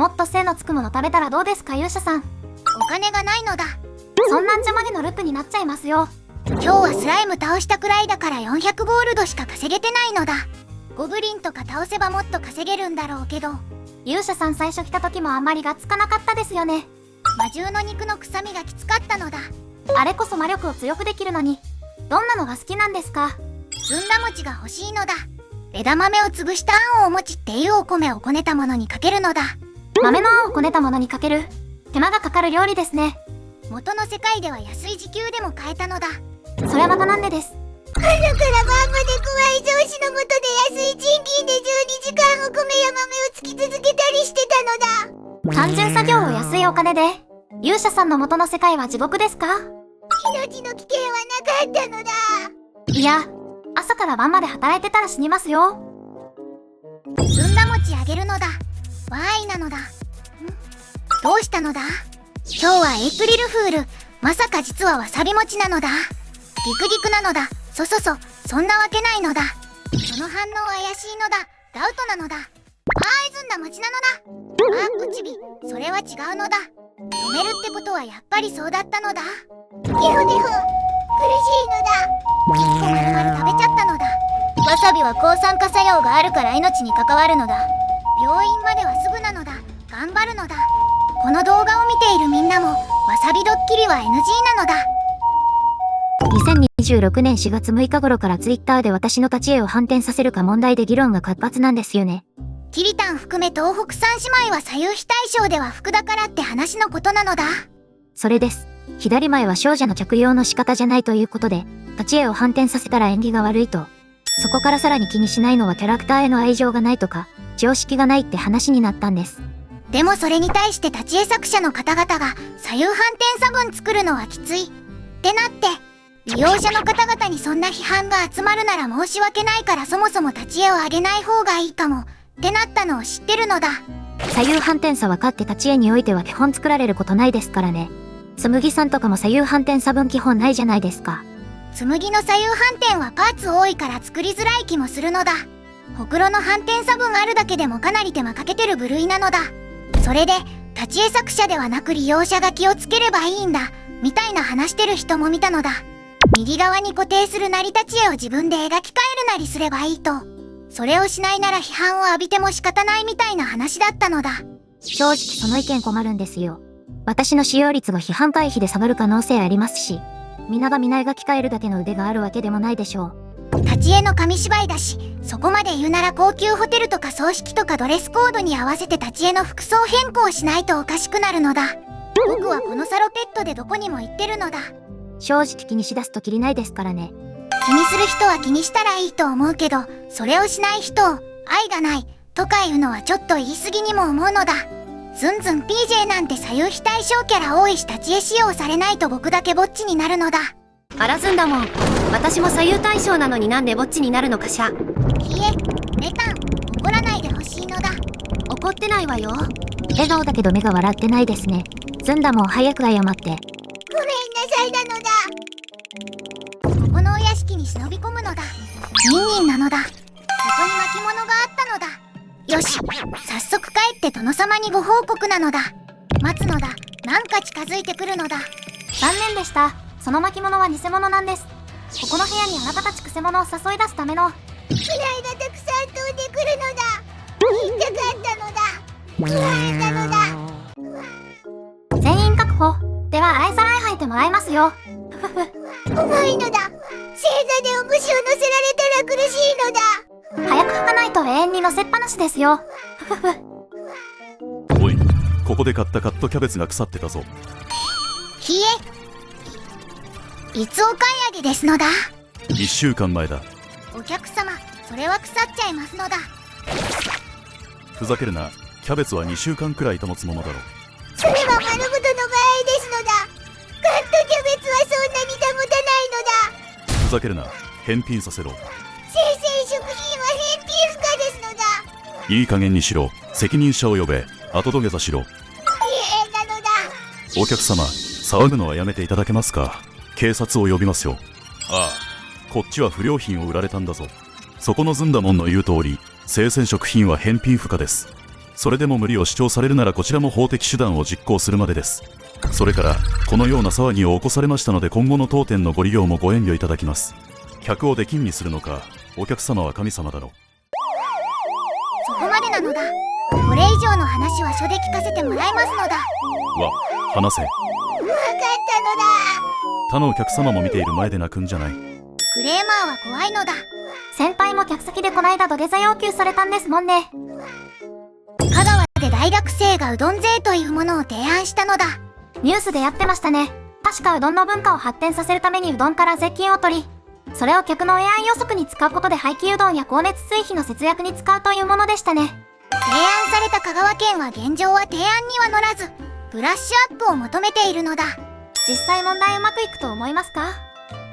もっと精のつくもの食べたらどうですか勇者さん。お金がないのだ。そんなんじゃまげのルプになっちゃいますよ。今日はスライム倒したくらいだから400ゴールドしか稼げてないのだ。ゴブリンとか倒せばもっと稼げるんだろうけど。勇者さん最初来た時もあんまりがつかなかったですよね。魔獣の肉の臭みがきつかったのだ。あれこそ魔力を強くできるのに、どんなのが好きなんですか？ずんだ餅が欲しいのだ。枝豆を潰したあんをお餅っていうお米をこねたものにかけるのだ。豆のあんをこねたものにかける。手間がかかる料理ですね。元の世界では安い時給でも買えたのだ。それはまたなんでです。朝から晩まで怖い上司のもとで安い賃金で12時間お米や豆をつき続けたりしてたのだ。単純作業を安いお金で。勇者さんの元の世界は地獄ですか？命の危険はなかったのだ。いや、朝から晩まで働いてたら死にますよ。ずんだ餅あげるのだ。わーいなのだ。どうしたのだ？今日はエイプリルフール。まさか実はわさび餅なのだ。ギクギクなのだ。そんなわけないのだ。その反応怪しいのだ。ダウトなのだ。ずんだ餅なのだ。うちび、それは違うのだ。止めるってことはやっぱりそうだったのだ。苦しいのだ。1個丸々食べちゃったのだ。わさびは抗酸化作用があるから命に関わるのだ。病院まではすぐなのだ。頑張るのだ。この動画を見ているみんなもわさびドッキリは NG なのだ。2026年4月6日頃からツイッターで私の立ち絵を反転させるか問題で議論が活発なんですよね。キリタン含め東北三姉妹は左右非対称では服だからって話のことなのだ。それです。左前は少女の着用の仕方じゃないということで、立ち絵を反転させたら縁起が悪いと。そこからさらに気にしないのはキャラクターへの愛情がないとか、常識がないって話になったんです。でもそれに対して立ち絵作者の方々が左右反転差分作るのはきついってなって、利用者の方々にそんな批判が集まるなら申し訳ないからそもそも立ち絵をあげない方がいいかもってなったのを知ってるのだ。左右反転差はかって立ち絵においては基本作られることないですからね。つむぎさんとかも左右反転差分基本ないじゃないですか。つむぎの左右反転はパーツ多いから作りづらい気もするのだ。ほくろの反転差分あるだけでもかなり手間かけてる部類なのだ。それで立ち絵作者ではなく利用者が気をつければいいんだみたいな話してる人も見たのだ。右側に固定する成り立ち絵を自分で描き換えるなりすればいいと。それをしないなら批判を浴びても仕方ないみたいな話だったのだ。正直その意見困るんですよ。私の使用率が批判回避で下がる可能性ありますし、皆が皆描き換えるだけの腕があるわけでもないでしょう。立ち絵の紙芝居だし、そこまで言うなら高級ホテルとか葬式とかドレスコードに合わせて立ち絵の服装変更しないとおかしくなるのだ。僕はこのサロペットでどこにも行ってるのだ。正直気にしだすときりないですからね。気にする人は気にしたらいいと思うけど、それをしない人を愛がないとか言うのはちょっと言い過ぎにも思うのだ。ずんずん PJ なんて左右非対称キャラ多いし立ち絵使用されないと僕だけぼっちになるのだ。あらずんだもん。私も左右対称なのになんでぼっちになるのかしら。いえ、メタン、怒らないでほしいのだ。怒ってないわよ。笑顔だけど目が笑ってないですね。ずんだもん早く謝って。ごめんなさいなのだ。ここのお屋敷に忍び込むのだ。ニンニンなのだ。ここに巻物があったのだ。よし、早速帰って殿様にご報告なのだ。待つのだ。なんか近づいてくるのだ。残念でした。その巻物は偽物なんです。ここの部屋にあなたたちくせ者を誘い出すための。フライがたくさん飛んでくるのだ。言いたかったのだ。不安なのだ。全員確保。では愛さらい吐いてもらいますよ。ふふ。重いのだ。正座で重しを乗せられたら苦しいのだ。早く吐かないと永遠に乗せっぱなしですよ。ふふふ。おい、ここで買ったカットキャベツが腐ってたぞ。ひえ、いつお買い上げですのだ。1週間前だ。お客様、それは腐っちゃいますのだ。ふざけるな。キャベツは2週間くらい保つものだろ。それは丸ごとの場合ですのだ。カットキャベツはそんなに保たないのだ。ふざけるな。返品させろ。生鮮食品は返品不可ですのだ。いい加減にしろ。責任者を呼べ。後土下座しろ。なのだ。お客様、騒ぐのはやめていただけますか。警察を呼びますよ。ああ、こっちは不良品を売られたんだぞ。そこのずんだもんの言う通り、生鮮食品は返品不可です。それでも無理を主張されるならこちらも法的手段を実行するまでです。それからこのような騒ぎを起こされましたので今後の当店のご利用もご遠慮いただきます。客を出禁にするのか、お客様は神様だろ。そこまでなのだ。これ以上の話は書で聞かせてもらいますのだ。わ、話せ。わかったのだ。他のお客様も見ている前で泣くんじゃない。クレーマーは怖いのだ。先輩も客先でこないだ土下座要求されたんですもんね。香川で大学生がうどん税というものを提案したのだ。ニュースでやってましたね。確かうどんの文化を発展させるためにうどんから税金を取り、それを客の AI 予測に使うことで廃棄うどんや光熱水費の節約に使うというものでしたね。提案された香川県は現状は提案には乗らず、ブラッシュアップを求めているのだ。実際問題うまくいくと思いますか？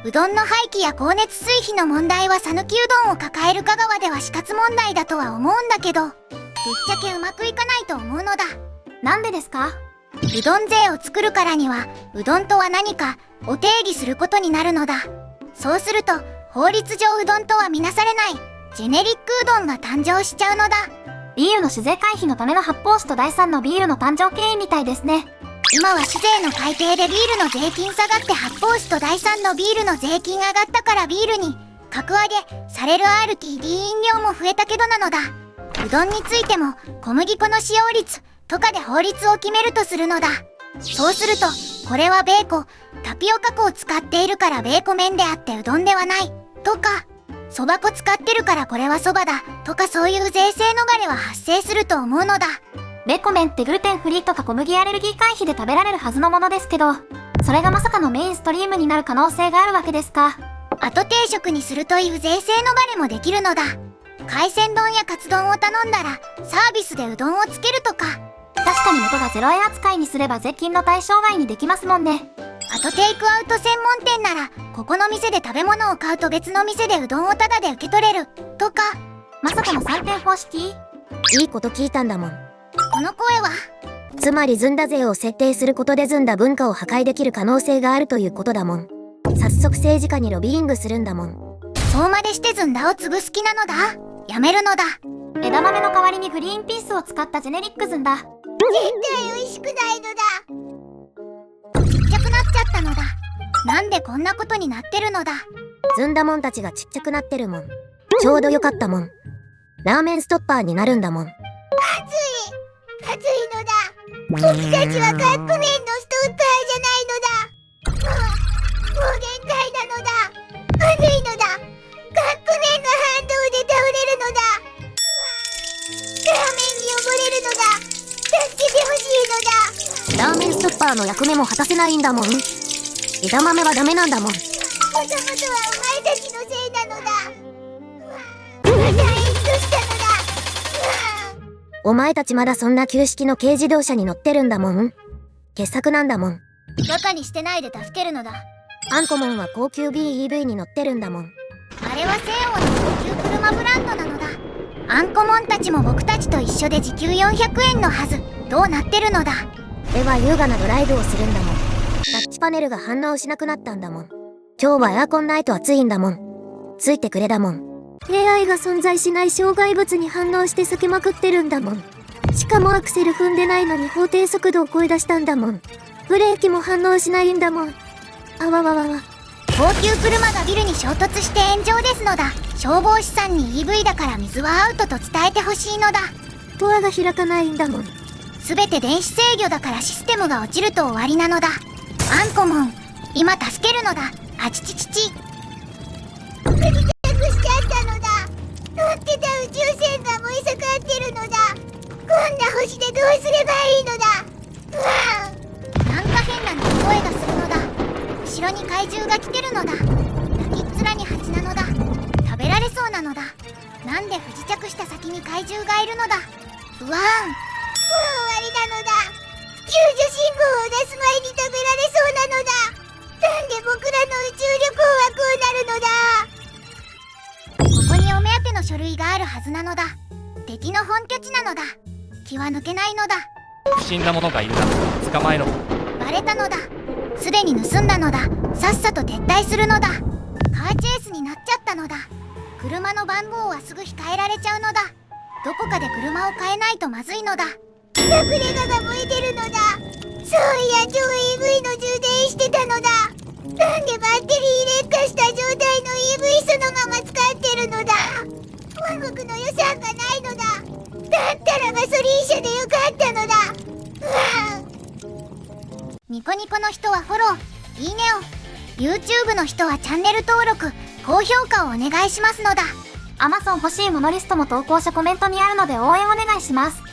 うどんの廃棄や光熱水費の問題は讃岐うどんを抱える香川では死活問題だとは思うんだけど、ぶっちゃけうまくいかないと思うのだ。なんでですか？うどん税を作るからには、うどんとは何かを定義することになるのだ。そうすると、法律上うどんとは見なされない、ジェネリックうどんが誕生しちゃうのだ。ビールの酒税回避のための発泡酒と第3のビールの誕生経緯みたいですね。今は酒税の改定でビールの税金下がって発泡酒と第3のビールの税金上がったからビールに格上げされる RTD 飲料も増えたけどなのだ。うどんについても小麦粉の使用率とかで法律を決めるとするのだ。そうするとこれは米粉、タピオカ粉を使っているから米粉麺であってうどんではないとか、そば粉使ってるからこれはそばだとか、そういう税制逃れは発生すると思うのだ。ベコ麺ってグルテンフリーとか小麦アレルギー回避で食べられるはずのものですけど、それがまさかのメインストリームになる可能性があるわけですか。後定食にするという税制逃れもできるのだ。海鮮丼やカツ丼を頼んだらサービスでうどんをつけるとか。確かに元が0円扱いにすれば税金の対象外にできますもんね。後テイクアウト専門店ならここの店で食べ物を買うと別の店でうどんをタダで受け取れるとか。まさかの3点方式？いいこと聞いたんだもん。この声はつまりずんだ税を設定することでずんだ文化を破壊できる可能性があるということだもん。早速政治家にロビーイングするんだもん。そうまでしてずんだを潰す気なのだ。やめるのだ。枝豆の代わりにグリーンピースを使ったジェネリックずんだ。絶対美味しくないのだ。ちっちゃくなっちゃったのだ。なんでこんなことになってるのだ。ずんだもんたちがちっちゃくなってるもん。ちょうどよかったもん。ラーメンストッパーになるんだもん。熱いのだ。僕たちはカップ麺のストッパーじゃないのだ。もう限界なのだ。まずいのだ。カップ麺の反動で倒れるのだ。ラーメンに溺れるのだ。助けてほしいのだ。ラーメンストッパーの役目も果たせないんだもん。枝豆はダメなんだもん。もともとはお前たちのせいなのだ。また炎上したのだ。お前たちまだそんな旧式の軽自動車に乗ってるんだもん。傑作なんだもん。バカにしてないで助けるのだ。アンコモンは高級 BEV に乗ってるんだもん。あれは西欧の高級車ブランドなのだ。アンコモンたちも僕たちと一緒で時給400円のはず。どうなってるのだ。では優雅なドライブをするんだもん。タッチパネルが反応しなくなったんだもん。今日はエアコンないと暑いんだもん。ついてくれだもん。AI が存在しない障害物に反応して避けまくってるんだもん。しかもアクセル踏んでないのに法定速度を超え出したんだもん。ブレーキも反応しないんだもん。あわわわわ。高級車がビルに衝突して炎上ですのだ。消防士さんに EV だから水はアウトと伝えてほしいのだ。ドアが開かないんだもん。すべて電子制御だからシステムが落ちると終わりなのだ。アンコモン、今助けるのだ。あちちちち。不時着しちゃったのだ。乗ってた宇宙船が燃え盛ってるのだ。こんな星でどうすればいいのだ。なんか変な鳴き声がするのだ。後ろに怪獣が来てるのだ。泣きっ面に蜂なのだ。食べられそうなのだ。なんで不時着した先に怪獣がいるのだ。もう終わりなのだ。救助信号を出す前に食べられそうなのだ。なんで僕らの宇宙旅行はこうなるのだ。ここにお目当ての書類があるはずなのだ。敵の本拠地なのだ。気は抜けないのだ。死んだ者がいるな。捕まえろ。バレたのだ。すでに盗んだのだ。さっさと撤退するのだ。カーチェイスになっちゃったのだ。車の番号はすぐ控えられちゃうのだ。どこかで車を変えないとまずいのだ。ラクレガが燃えてるのだ。そういや超 EV の充電してたのだ。なんでバッテリー劣化した状態の EV そのまま使ってるのだ。ワゴクの予算がないのだ。だったらガソリン車でよかったのだ。ニコニコの人はフォロー、いいねを。YouTube の人はチャンネル登録、高評価をお願いしますのだ。Amazon 欲しいものリストも投稿者コメントにあるので応援お願いします。